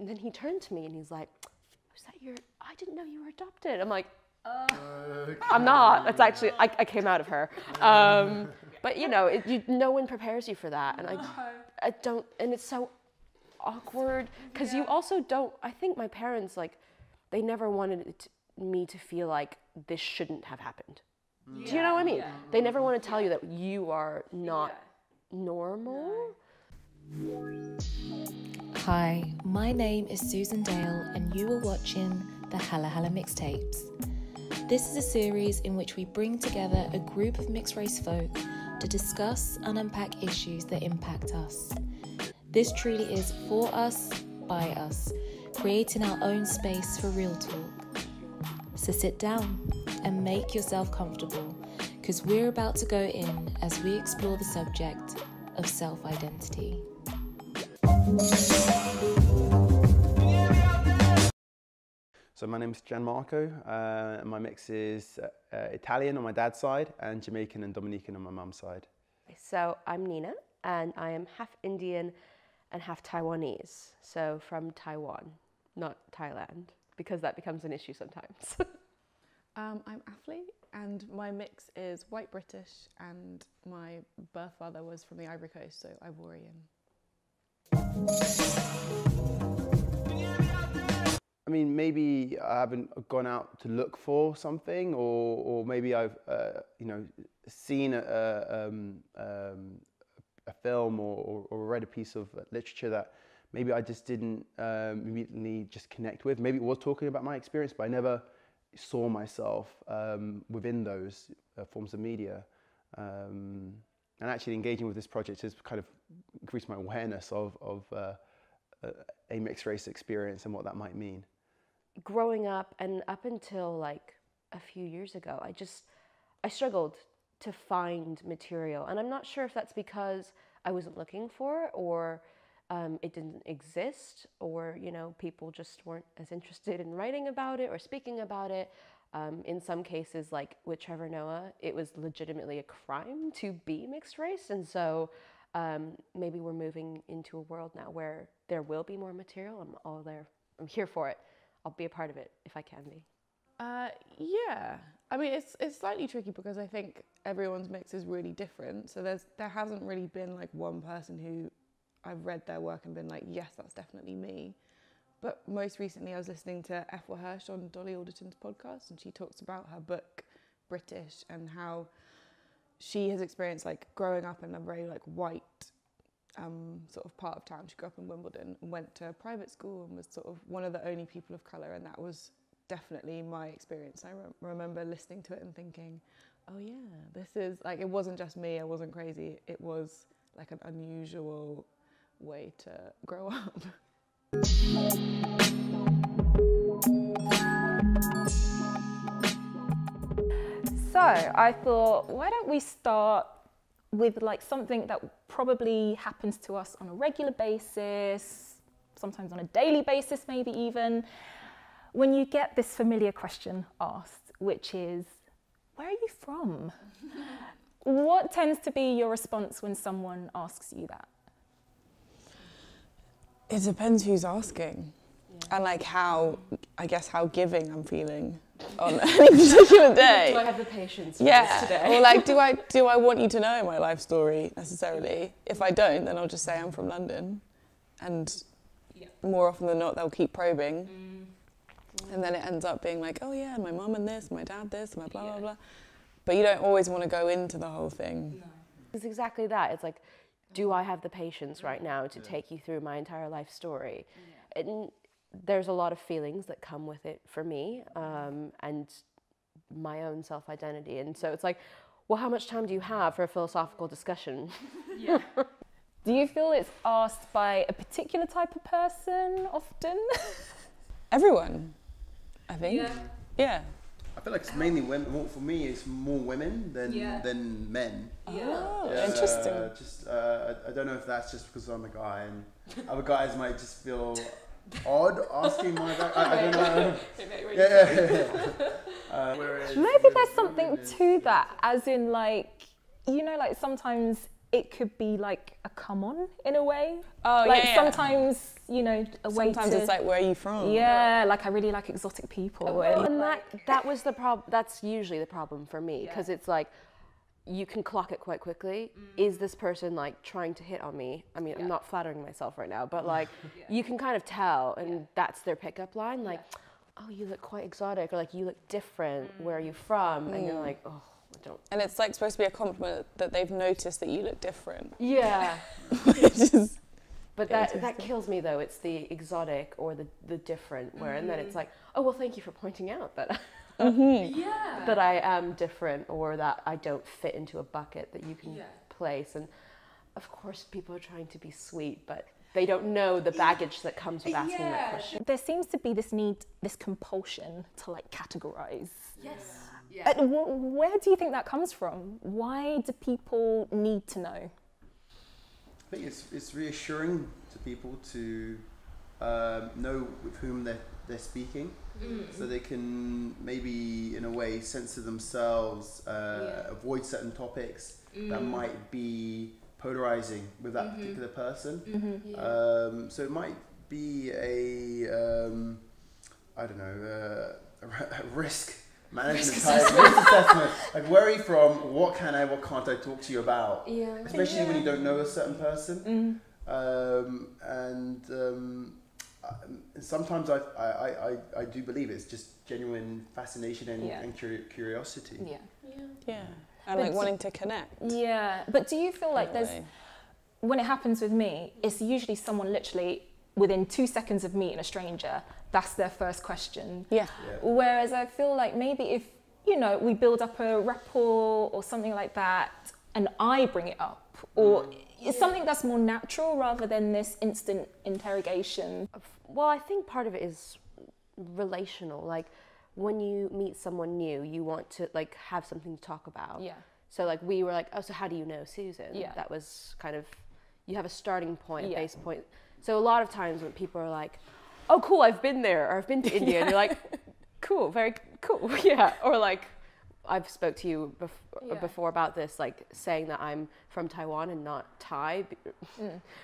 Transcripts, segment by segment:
And then he turned to me and he's like, "Was that your? I didn't know you were adopted." I'm like, "I'm not. It's actually I came out of her." But you know, no one prepares you for that, and I don't. And it's so awkward because you also don't. I think my parents, like, they never wanted me to feel like this shouldn't have happened. Do you know what I mean? Yeah. They never want to tell you that you are not normal. Hi, my name is Susan Dale and you are watching the HaluHalo Mixtapes. This is a series in which we bring together a group of mixed race folk to discuss and unpack issues that impact us. This truly is for us, by us, creating our own space for real talk. So sit down and make yourself comfortable because we're about to go in as we explore the subject of self-identity. So my name is Gianmarco. My mix is Italian on my dad's side and Jamaican and Dominican on my mum's side. So I'm Nina and I am half Indian and half Taiwanese. So from Taiwan, not Thailand, because that becomes an issue sometimes. I'm Afli and my mix is white British and my birth father was from the Ivory Coast, so Ivorian. I mean, maybe I haven't gone out to look for something, or maybe I've you know, seen a film or read a piece of literature that maybe I just didn't immediately just connect with. Maybe it was talking about my experience, but I never saw myself within those forms of media. And actually engaging with this project has kind of increased my awareness of a mixed race experience and what that might mean. Growing up and up until like a few years ago, I struggled to find material. And I'm not sure if that's because I wasn't looking for it or it didn't exist, or, you know, people just weren't as interested in writing about it or speaking about it. In some cases, like with Trevor Noah, it was legitimately a crime to be mixed race. And so maybe we're moving into a world now where there will be more material. I'm here for it. I'll be a part of it if I can be. Yeah, I mean, it's slightly tricky because I think everyone's mix is really different. So there hasn't really been like one person who I've read their work and been like, yes, that's definitely me. But most recently I was listening to Ethel Hirsch on Dolly Alderton's podcast, and she talks about her book, British, and how she has experienced like growing up in a very like white sort of part of town. She grew up in Wimbledon and went to a private school and was sort of one of the only people of colour, and that was definitely my experience. I remember listening to it and thinking, oh yeah, this is like, it wasn't just me, I wasn't crazy, it was like an unusual way to grow up. So I thought, why don't we start with like something that probably happens to us on a regular basis, sometimes on a daily basis, maybe even, when you get this familiar question asked, which is, where are you from? What tends to be your response when someone asks you that? It depends who's asking, and like how giving I'm feeling on any particular day. Do I have the patience for this today? Or like, do I want you to know my life story necessarily? If I don't, then I'll just say I'm from London, and more often than not, they'll keep probing, and then it ends up being like, oh yeah, my mum and this, my dad this, my blah blah blah. But you don't always want to go into the whole thing. No. It's exactly that. It's like, do I have the patience right now to take you through my entire life story? And there's a lot of feelings that come with it for me, and my own self-identity. And so it's like, well, how much time do you have for a philosophical discussion? Yeah. Do you feel it's asked by a particular type of person often? Everyone, I think. Yeah. I feel like it's mainly women. Well, for me, it's more women than men. Oh, interesting. I don't know if that's just because I'm a guy, and other guys might just feel odd asking my back. I don't know. Maybe there's something to that, as in like, you know, like sometimes it could be like a come on in a way. Oh, like yeah. sometimes, you know, a way Sometimes to, it's like, where are you from? yeah, like I really like exotic people. And that was the problem. That's usually the problem for me, because it's like, you can clock it quite quickly. Is this person like trying to hit on me? I mean, I'm not flattering myself right now, but like, you can kind of tell, and that's their pickup line. Like, oh, you look quite exotic, or like, you look different. Where are you from? And you're like, oh, I don't. And it's like supposed to be a compliment that they've noticed that you look different. Yeah. Which is But that kills me though. It's the exotic or the different, where and then it's like, oh well, thank you for pointing out that that I am different, or that I don't fit into a bucket that you can place. And of course, people are trying to be sweet, but they don't know the baggage that comes with asking that question. There seems to be this need, this compulsion to like categorize. Yes. And where do you think that comes from? Why do people need to know? I think it's reassuring to people to know with whom they're speaking, so they can maybe in a way censor themselves, avoid certain topics that might be polarizing with that particular person. So it might be a I don't know, a risk management type risk assessment. Like, where are you from? What can I? What can't I talk to you about? Yeah. Especially when you don't know a certain person. Sometimes I do believe it's just genuine fascination and curiosity. Yeah. And like wanting to connect. Yeah, but do you feel like when it happens with me, it's usually someone literally within 2 seconds of meeting a stranger, that's their first question. Yeah. Whereas I feel like maybe if, you know, we build up a rapport or something like that, and I bring it up, or it's something that's more natural rather than this instant interrogation. Well, I think part of it is relational. Like, when you meet someone new, you want to like have something to talk about. Yeah. So like we were like, oh, so how do you know Susan? Yeah. That was kind of, you have a starting point, a base point. So a lot of times when people are like, oh, cool, I've been there, or I've been to India, and you're like, cool, very cool, yeah. Or like, I've spoke to you before about this, like saying that I'm from Taiwan and not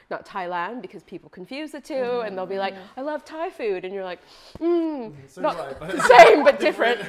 not Thailand, because people confuse the two, and they'll be like, I love Thai food, and you're like, not the same, but different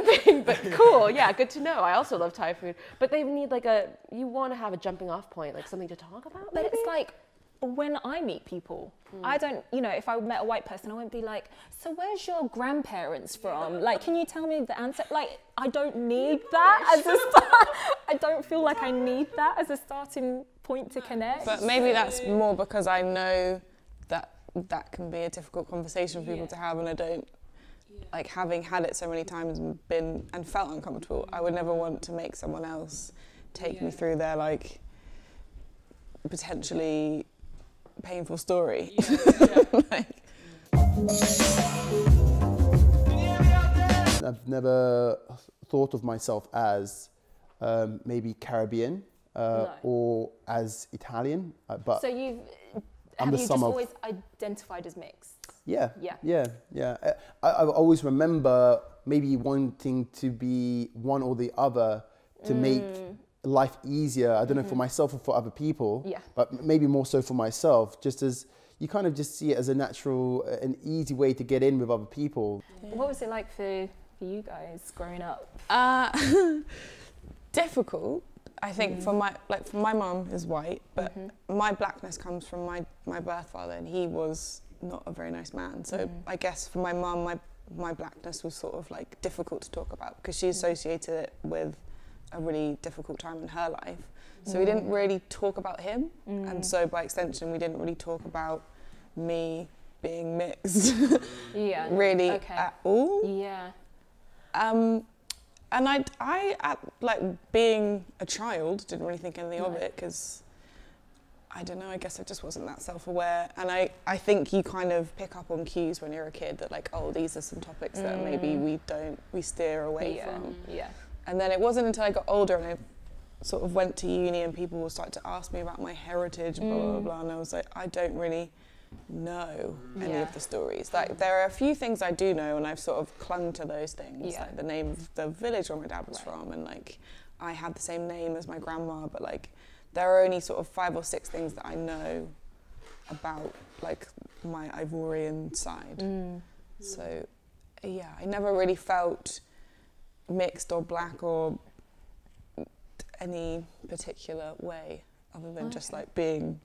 thing, but cool, yeah, good to know. I also love Thai food, but they need like you want to have a jumping off point, like something to talk about. But maybe? it's like, when I meet people, I don't, you know, if I met a white person, I wouldn't be like, so where's your grandparents from? Like, can you tell me the answer? Like, I don't need that as a start. I don't feel like I need that as a starting point to connect. But maybe that's more because I know that that can be a difficult conversation for people to have, and I don't, like, having had it so many times and felt uncomfortable, I would never want to make someone else take me through their, like, potentially painful story. I've never thought of myself as maybe Caribbean or as Italian, but So have you just always identified as mixed? Yeah. I always remember maybe wanting to be one or the other to make life easier. I don't know, for myself or for other people, but maybe more so for myself, just as you kind of just see it as a natural, an easy way to get in with other people. What was it like for you guys growing up? Difficult. I think for my mum is white, but my blackness comes from my birth father, and he was not a very nice man. So I guess for my mum, my blackness was sort of like difficult to talk about, because she associated it with a really difficult time in her life. So we didn't really talk about him, and so by extension we didn't really talk about me being mixed really at all. And I like being a child, didn't really think anything of it, because I don't know, I guess I just wasn't that self-aware. And I think you kind of pick up on cues when you're a kid that, like, oh, these are some topics that maybe we steer away from. And then it wasn't until I got older and I sort of went to uni and people would start to ask me about my heritage, blah, blah, blah. And I was like, I don't really know any of the stories. Like, there are a few things I do know, and I've sort of clung to those things, like the name of the village where my dad was from, and like I had the same name as my grandma, but like there are only sort of 5 or 6 things that I know about like my Ivorian side. So yeah, I never really felt mixed or black or any particular way other than just like being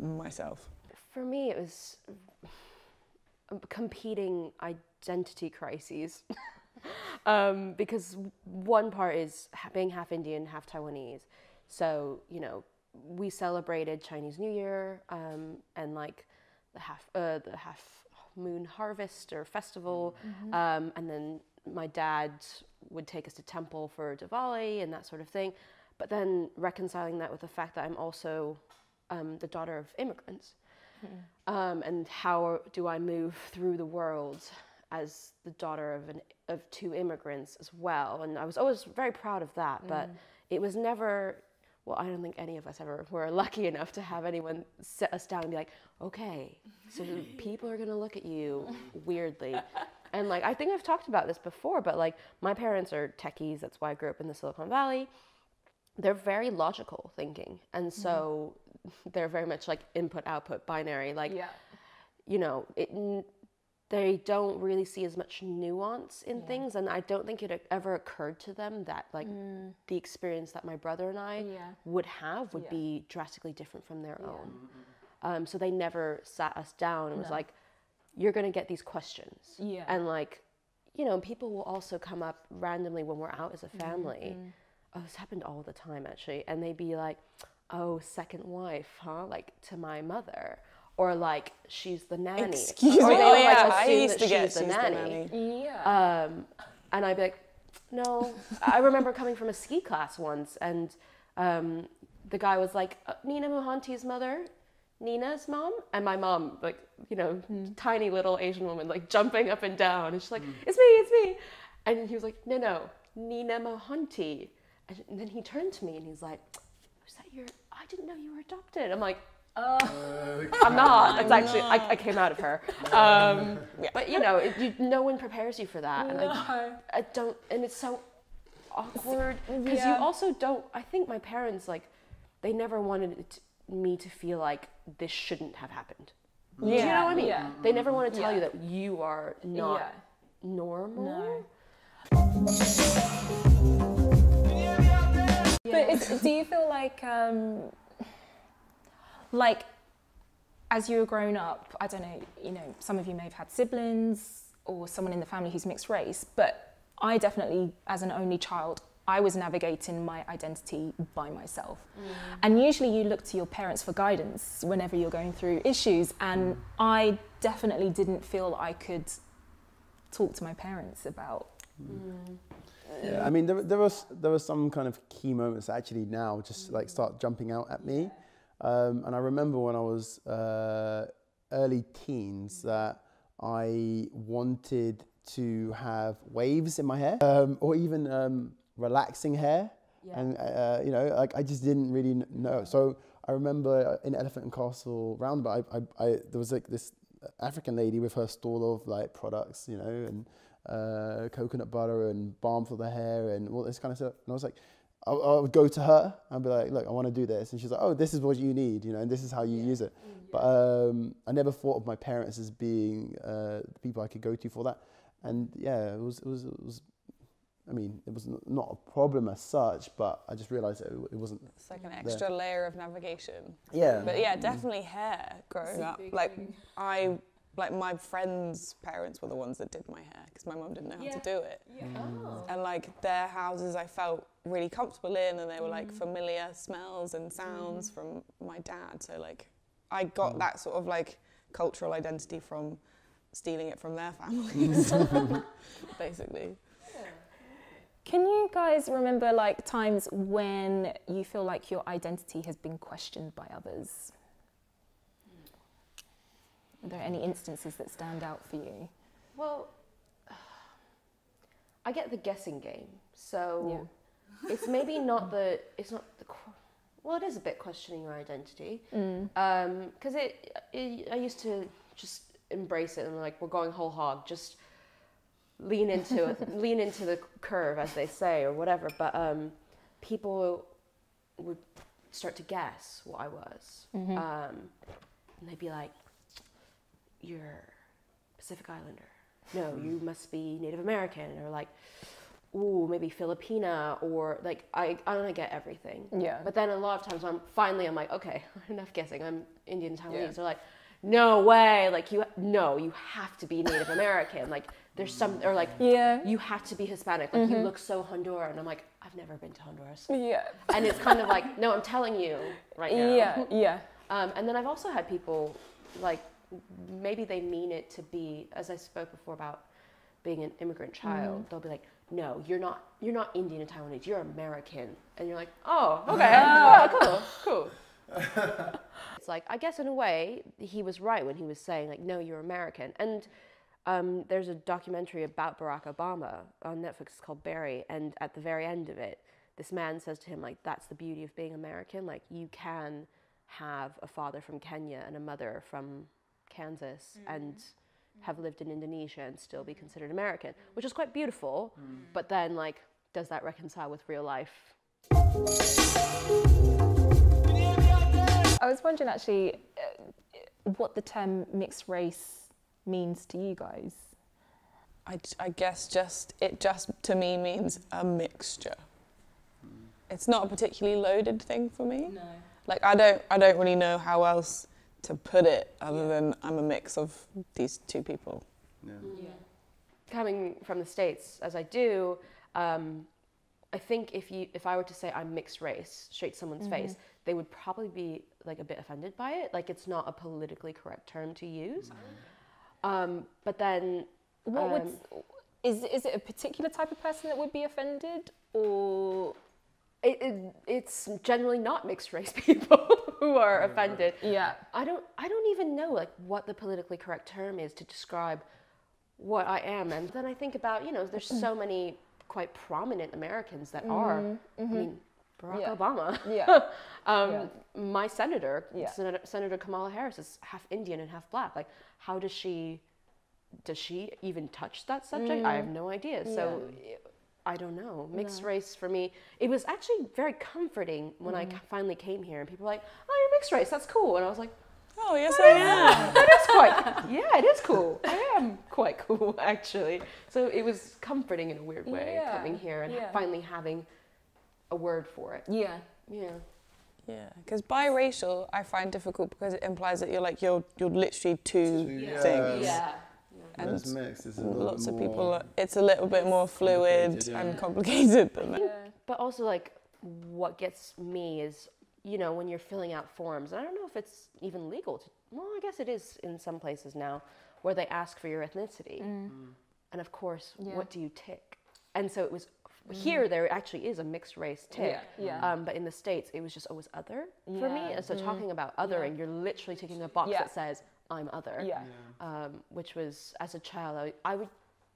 myself. For me, it was competing identity crises. Because one part is being half Indian, half Taiwanese. So, you know, we celebrated Chinese New Year and like the half moon harvest or festival. And then my dad would take us to temple for Diwali and that sort of thing. But then reconciling that with the fact that I'm also the daughter of immigrants. And how do I move through the world as the daughter of 2 immigrants as well? And I was always very proud of that, but it was never, well, I don't think any of us ever were lucky enough to have anyone sit us down and be like, okay, so people are gonna look at you weirdly. And like, I think I've talked about this before, but like my parents are techies, that's why I grew up in the Silicon Valley. They're very logical thinking. And so they're very much like input, output, binary. Like, you know, they don't really see as much nuance in things. And I don't think it ever occurred to them that like the experience that my brother and I would have would be drastically different from their own. So they never sat us down and was like, you're going to get these questions. And like, you know, people will also come up randomly when we're out as a family. Oh, this happened all the time actually. And they'd be like, oh, second wife, huh? Like to my mother. Or like, she's the nanny. Excuse or me? they Oh would, yeah, like, I assume used that to get she's the nanny. Yeah. And I'd be like, no. I remember coming from a ski class once and the guy was like, Nina Mohanty's mother, Nina's mom? And my mom, like, you know, tiny little Asian woman, like jumping up and down. And she's like, it's me. And he was like, no, Nina Mohanty. And then he turned to me and he's like, was that I didn't know you were adopted. I'm like, I'm not. It's actually, I came out of her. But you know, no one prepares you for that. And I don't, and it's so awkward because you also don't, I think my parents, like, they never wanted me to feel like this shouldn't have happened. Do you know what I mean? They never want to tell you that you are not normal. But do you feel like as you were growing up, I don't know, you know, some of you may have had siblings or someone in the family who's mixed race, but I definitely, as an only child, I was navigating my identity by myself. And usually you look to your parents for guidance whenever you're going through issues, and I definitely didn't feel I could talk to my parents about. Yeah, I mean, there was some kind of key moments actually now just like start jumping out at me. And I remember when I was early teens that I wanted to have waves in my hair or even relaxing hair. And, you know, like I just didn't really know. So I remember in Elephant and Castle roundabout, there was like this African lady with her stall of like products, you know, and coconut butter and balm for the hair and all this kind of stuff. And I was like, I would go to her and be like, look, I want to do this. And she's like, oh, this is what you need, you know, and this is how you use it. But I never thought of my parents as being the people I could go to for that. And yeah, it was I mean, it was not a problem as such, but I just realized that it wasn't. It's like an extra layer of navigation. Yeah. But yeah, definitely hair growing up. Like my friends' parents were the ones that did my hair because my mum didn't know how to do it. And like their houses I felt really comfortable in, and they were like familiar smells and sounds from my dad. So like I got that sort of like cultural identity from stealing it from their families, basically. Can you guys remember like times when you feel like your identity has been questioned by others? Are there any instances that stand out for you? Well, I get the guessing game, so it's maybe not the, well, it is a bit questioning your identity, because I used to just embrace it and like, we're going whole hog, just lean into it, lean into the curve, as they say, or whatever. But people would start to guess what I was. And they'd be like, you're Pacific Islander. No, you must be Native American. Or like, ooh, maybe Filipina, or like, I don't get everything. Yeah. But then a lot of times I'm like, okay, enough guessing. I'm Indian Taiwanese. Yeah. They're like, no way. Like, you have to be Native American. Like, there's some, or like, you have to be Hispanic. Like, you look so Honduran. And I'm like, I've never been to Honduras. Yeah. And it's kind of like, no, I'm telling you right now. Yeah, yeah. And then I've also had people, like, maybe they mean it to be, as I spoke before about being an immigrant child, they'll be like, no, you're not Indian and Taiwanese, you're American. And you're like, oh, okay, oh, cool. It's like, I guess in a way, he was right when he was saying, like, no, you're American. And there's a documentary about Barack Obama on Netflix called Barry, and at the very end of it, this man says to him, like, that's the beauty of being American. Like, you can have a father from Kenya and a mother from Kansas and have lived in Indonesia and still be considered American, which is quite beautiful. But then, like, does that reconcile with real life? I was wondering actually what the term mixed race means to you guys. I guess it just to me means a mixture. It's not a particularly loaded thing for me. No. Like, I don't really know how else to put it other than I'm a mix of these two people. Yeah. Coming from the States, as I do, I think if I were to say I'm mixed race straight to someone's face, they would probably be like a bit offended by it. Like, it's not a politically correct term to use. But then, is it a particular type of person that would be offended, or? It's generally not mixed race people who are offended. Yeah. I don't even know, like, what the politically correct term is to describe what I am. And then I think about, there's so many quite prominent Americans that are. I mean, Barack Obama. Yeah. My senator, Senator Kamala Harris, is half Indian and half black. Like, how does she even touch that subject? I have no idea. So I don't know. Mixed race for me, it was actually very comforting when I finally came here, and people were like, oh, you're mixed race, that's cool. And I was like, oh, yes, I am. That is quite, it is cool. I am quite cool, actually. So it was comforting in a weird way, coming here and finally having a word for it. Yeah, because biracial I find difficult because it implies that you're literally two things. Yeah. And it's mixed. It's lots of people, it's a little bit more fluid and complicated than that. But also, like, what gets me is, when you're filling out forms, I don't know if it's even legal to, well, I guess it is in some places now, where they ask for your ethnicity. And of course, what do you tick? And so it was, here there actually is a mixed race tick. But in the States, it was just always other for me. And so talking about othering, you're literally ticking a box that says, I'm other, which was, as a child, I would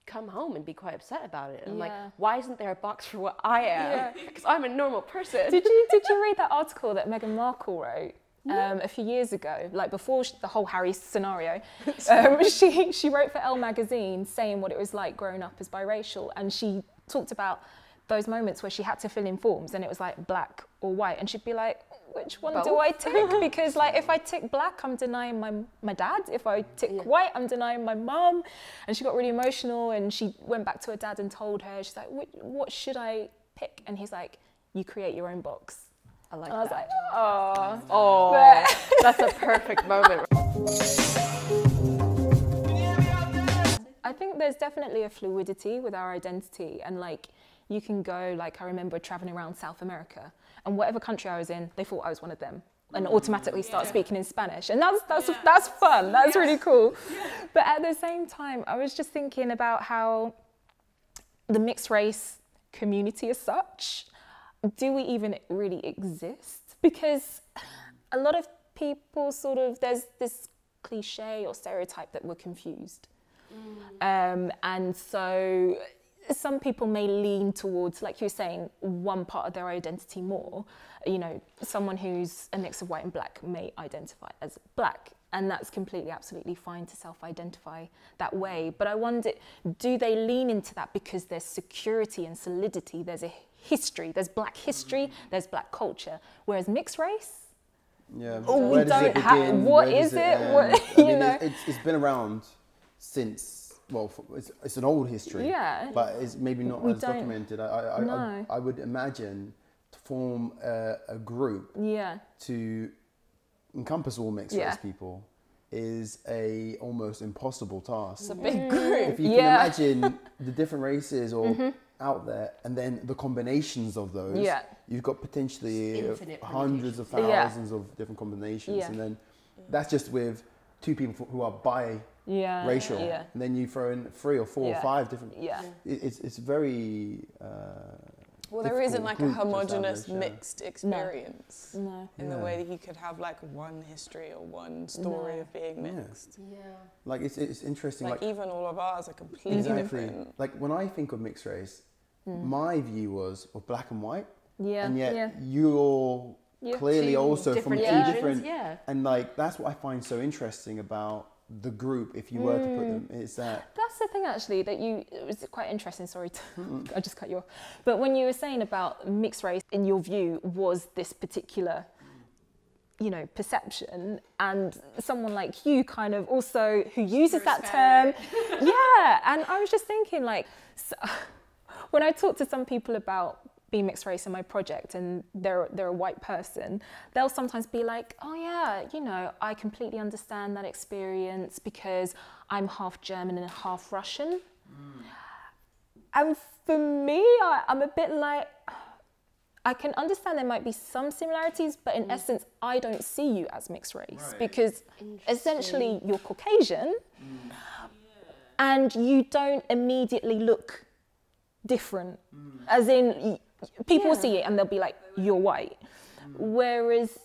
come home and be quite upset about it. And I'm like, why isn't there a box for what I am? Because I'm a normal person. Did you read that article that Meghan Markle wrote a few years ago, like before the whole Harry scenario? She wrote for Elle magazine saying what it was like growing up as biracial, and she talked about those moments where she had to fill in forms and it was like black or white, and she'd be like, which one do I tick? Because, like, if I tick black, I'm denying my dad. If I tick white, I'm denying my mum. And she got really emotional, and she went back to her dad and told her, she's like, what should I pick? And he's like, you create your own box. I like that. And I was like, oh. Oh, that's a perfect moment. I think there's definitely a fluidity with our identity, and, like, you can go, like, I remember traveling around South America, and whatever country I was in, they thought I was one of them, and automatically start speaking in Spanish. And that's fun, that's really cool. But at the same time, I was just thinking about how the mixed race community as such, do we even really exist? Because a lot of people there's this cliche or stereotype that we're confused. And so some people may lean towards, like you're saying, one part of their identity more. Someone who's a mix of white and black may identify as black. And that's completely, absolutely fine to self-identify that way. But I wonder, do they lean into that because there's security and solidity? There's a history, there's black history, there's black culture. Whereas mixed race, yeah. we don't have, what is it? What, you know? It's been around since, well, it's an old history, but it's maybe not as documented. I would imagine to form a group to encompass all mixed race people is a almost impossible task. It's a big group. If you can imagine the different races or out there, and then the combinations of those, you've got potentially hundreds of thousands of different combinations, and then that's just with two people who are bi-racial, and then you throw in 3 or 4 or 5 different. It's very. Well, there isn't like a homogenous mixed experience in the way that you could have like one history or one story of being mixed. Like it's interesting. Like even all of ours are completely different. Like when I think of mixed race, my view was of black and white, and yet you're clearly also from 2 different. And like that's what I find so interesting about the group, if you were to put them, is that that's the thing actually that it was quite interesting. Sorry, I just cut you off. But when you were saying about mixed race, in your view, was this particular, you know, perception, and someone like you kind of also who uses that term, and I was just thinking like, so, when I talk to some people about being mixed race in my project and they're a white person, they'll sometimes be like, oh yeah, you know, I completely understand that experience because I'm half German and half Russian. And for me, I'm a bit like, I can understand there might be some similarities, but in essence, I don't see you as mixed race because essentially you're Caucasian and you don't immediately look different, as in people see it and they'll be like, you're white. Whereas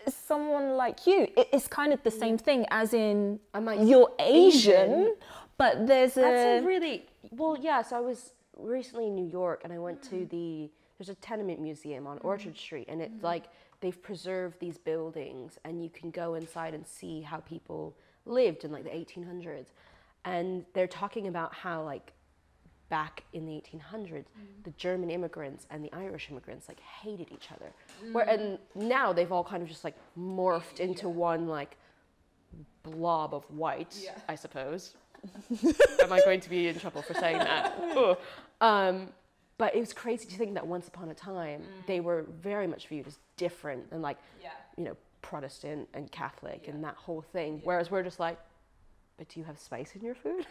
someone like you, it's kind of the same thing, as in you're Asian, but there's That's a really, well, so I was recently in New York and I went to there's a tenement museum on Orchard Street, and it's like they've preserved these buildings and you can go inside and see how people lived in like the 1800s. And they're talking about how like back in the 1800s, the German immigrants and the Irish immigrants like hated each other. And now they've all kind of just like morphed into one like blob of white, I suppose. Am I going to be in trouble for saying that? But it was crazy to think that once upon a time, they were very much viewed as different and like, you know, Protestant and Catholic and that whole thing. Whereas we're just like, but do you have spice in your food?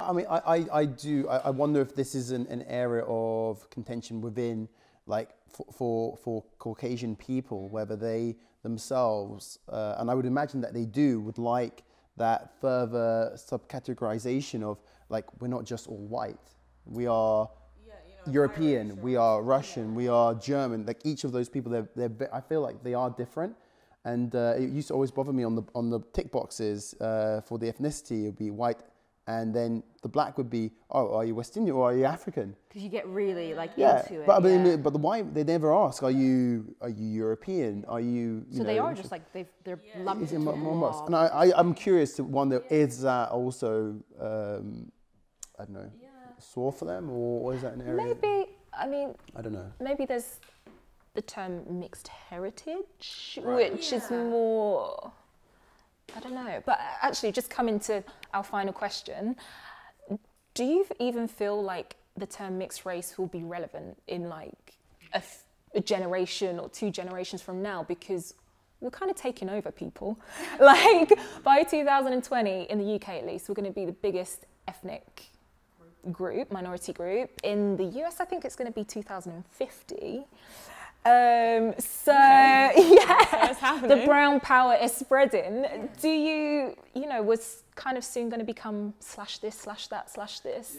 I mean, I wonder if this is an area of contention within, like, for Caucasian people, whether they themselves, and I would imagine that they would like that further subcategorization of, like, we're not just all white. We are European, Irish, we are Russian, we are German. Like, each of those people, I feel like they are different. And it used to always bother me on the tick boxes for the ethnicity. It would be white, and then the black would be, oh, are you West Indian or are you African? Because you get really like into it. But the white, they never ask, are you European? Are you? So they are just like they're lumped into one. And I'm curious to wonder, is that also I don't know, sore for them, or is that an area? Maybe. I mean, I don't know. Maybe there's the term mixed heritage, which is more, I don't know. But actually, just coming to our final question, do you even feel like the term mixed race will be relevant in like a generation or 2 generations from now? Because we're kind of taking over people. Like by 2020, in the UK at least, we're going to be the biggest ethnic group, minority group. In the US, I think it's going to be 2050. So the brown power is spreading. Do you know, was kind of soon going to become / this, / that, / this?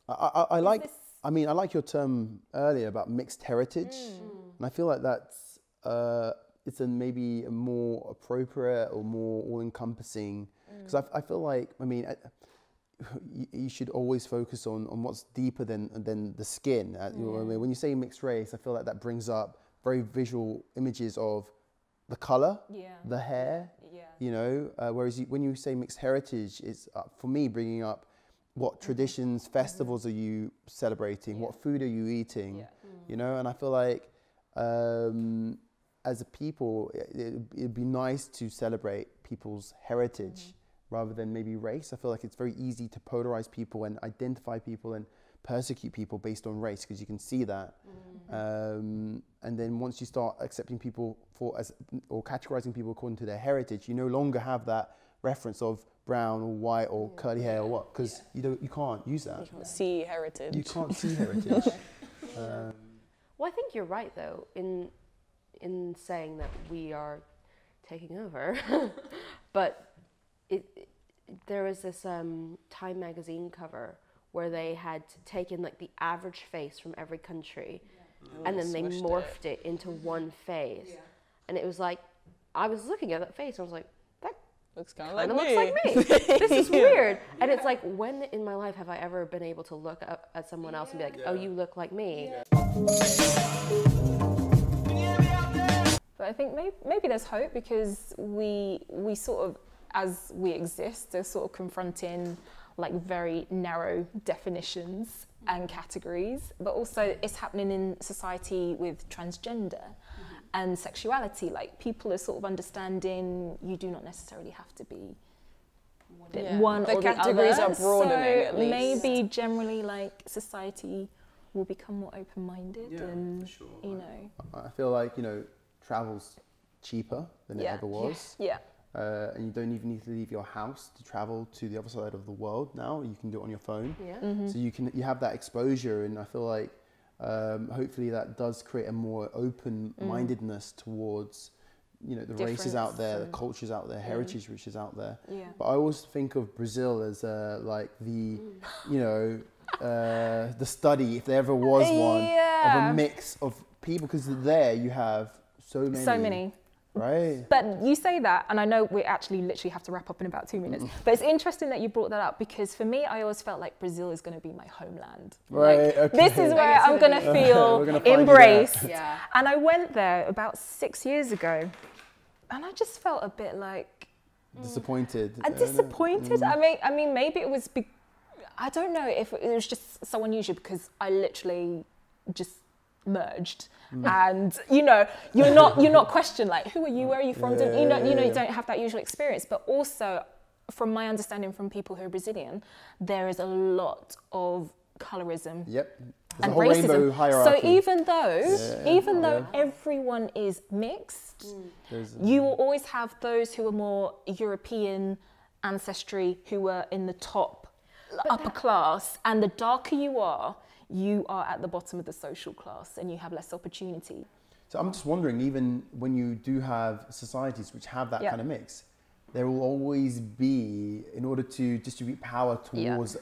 I like your term earlier about mixed heritage, and I feel like that's it's maybe a more appropriate or more all-encompassing, because I feel like, I mean, you should always focus on what's deeper than the skin. You know what I mean? When you say mixed race, I feel like that brings up very visual images of the color, Yeah. the hair, Yeah. you know, whereas when you say mixed heritage, it's for me bringing up what traditions, festivals are you celebrating, what food are you eating, you know, and I feel like as a people, it'd be nice to celebrate people's heritage rather than maybe race. I feel like it's very easy to polarize people and identify people and persecute people based on race, because you can see that. And then once you start accepting people or categorizing people according to their heritage, you no longer have that reference of brown or white or curly hair or what, because you can't use that. You can't see heritage. You can't see heritage. Well, I think you're right though in saying that we are taking over, but there was this Time magazine cover where they had taken like the average face from every country, and then they morphed it into one face, and it was like, I was looking at that face and I was like, that Looks kind kind of of like me. looks like me. This is weird. And it's like, when in my life have I ever been able to look up at someone else and be like, oh, you look like me? But I think maybe there's hope, because we sort of, as we exist, are sort of confronting like very narrow definitions and categories, but also it's happening in society with transgender and sexuality. Like, people are sort of understanding you do not necessarily have to be one The or the other. categories are broadening, So at least. maybe generally like society will become more open-minded, and you know. I feel like, you know, travel's cheaper than it ever was. Yeah. And you don't even need to leave your house to travel to the other side of the world now. You can do it on your phone. Yeah. So you have that exposure, and I feel like hopefully that does create a more open-mindedness towards, you know, the races out there, the cultures out there, heritage which is out there. Yeah. But I always think of Brazil as like the, you know, the study, if there ever was one, of a mix of people, because there you have so many. Right. But you say that, and I know we actually literally have to wrap up in about 2 minutes, but it's interesting that you brought that up, because for me, I always felt like Brazil is going to be my homeland. Right, Like, okay. this is where I'm going to feel We're gonna find you embraced. there. Yeah. And I went there about 6 years ago, and I just felt a bit like Disappointed. disappointed. I mean, maybe it was. I don't know if it was just so unusual, because I literally just merged, and you know, you're not questioned like, who are you, where are you from? You don't have that usual experience. But also, from my understanding from people who are Brazilian, there is a lot of colorism. Yep. There's And a whole racism. rainbow hierarchy. So even though everyone is mixed, you will always have those who are more European ancestry, who are in the top upper class, and the darker you are at the bottom of the social class, and you have less opportunity. So I'm just wondering, even when you do have societies which have that kind of mix, there will always be, in order to distribute power towards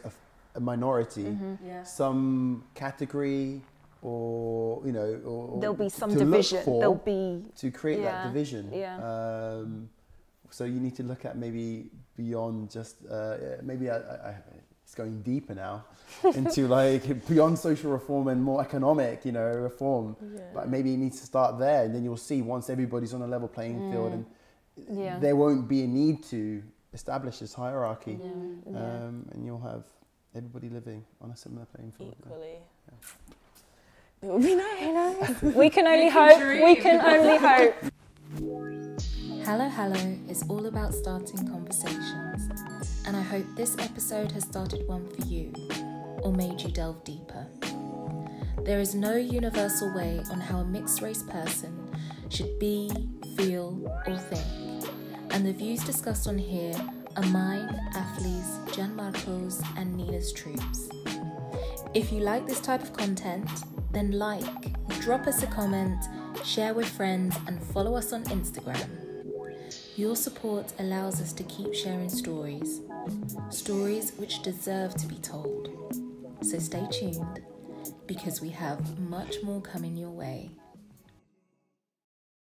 a minority, some category, or, you know, or There'll be some to division. look for There'll be to create that division. Yeah. So you need to look at maybe beyond just maybe it's going deeper now into like beyond social reform and more economic, you know, reform. But maybe it needs to start there, and then you'll see, once everybody's on a level playing field, and there won't be a need to establish this hierarchy, and you'll have everybody living on a similar playing field. Equally. It would be nice. We can only hope. We can only hope. HaluHalo is all about starting conversations, and I hope this episode has started one for you, or made you delve deeper. There is no universal way on how a mixed race person should be, feel, or think, and the views discussed on here are mine, Afli's, Gianmarco's, and Nina's truths. If you like this type of content, then drop us a comment, share with friends, and follow us on Instagram. Your support allows us to keep sharing stories which deserve to be told. So stay tuned, because we have much more coming your way.